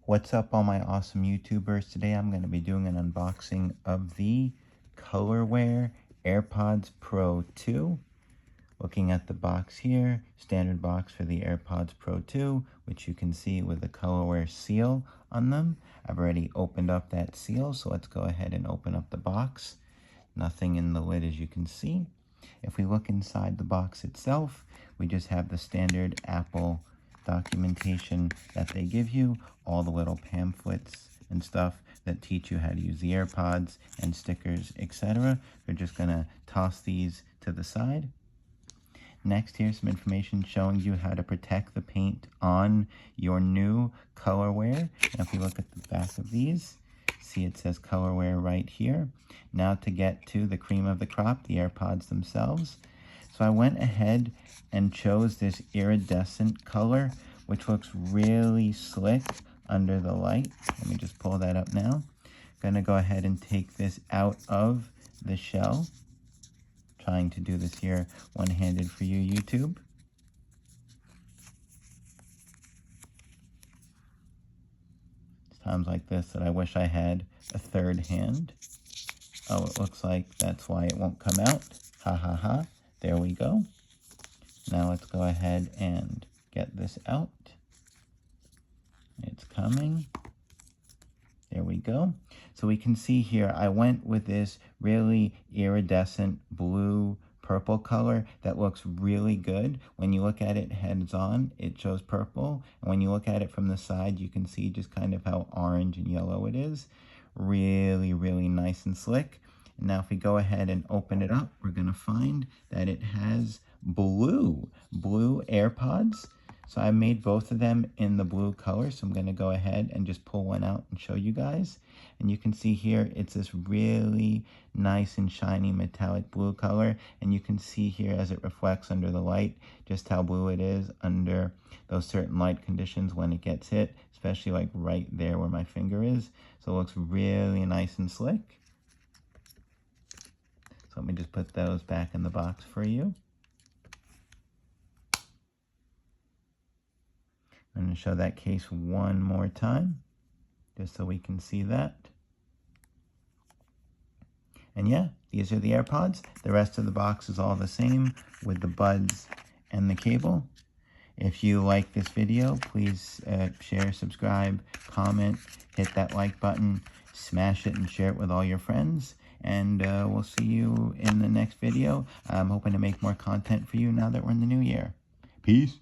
What's up, all my awesome YouTubers? Today I'm going to be doing an unboxing of the Colorware AirPods Pro 2. Looking at the box here, standard box for the AirPods Pro 2, which you can see with the Colorware seal on them. I've already opened up that seal, so let's go ahead and open up the box. Nothing in the lid, as you can see. If we look inside the box itself, we just have the standard Apple documentation that they give you, all the little pamphlets and stuff that teach you how to use the AirPods and stickers, etc. We're just going to toss these to the side. Next, here's some information showing you how to protect the paint on your new Colorware. And if we look at the back of these, see it says Colorware right here. Now to get to the cream of the crop, the AirPods themselves. So I went ahead and chose this iridescent color, which looks really slick under the light. Let me just pull that up now. Gonna go ahead and take this out of the shell. Trying to do this here one-handed for you, YouTube. It's times like this that I wish I had a third hand. Oh, it looks like that's why it won't come out. Ha ha ha. There we go. Now let's go ahead and get this out. It's coming. There we go. So we can see here, I went with this really iridescent blue purple color that looks really good. When you look at it heads on, it shows purple. And when you look at it from the side, you can see just kind of how orange and yellow it is. Really, really nice and slick. And now if we go ahead and open it up, we're going to find that it has blue AirPods. So I made both of them in the blue color, so I'm going to go ahead and just pull one out and show you guys. And you can see here, it's this really nice and shiny metallic blue color. And you can see here as it reflects under the light, just how blue it is under those certain light conditions when it gets hit, especially like right there where my finger is. So it looks really nice and slick. So let me just put those back in the box for you. I'm going to show that case one more time, just so we can see that. And yeah, these are the AirPods. The rest of the box is all the same with the buds and the cable. If you like this video, please share, subscribe, comment, hit that like button, smash it and share it with all your friends. And we'll see you in the next video. I'm hoping to make more content for you now that we're in the new year. Peace.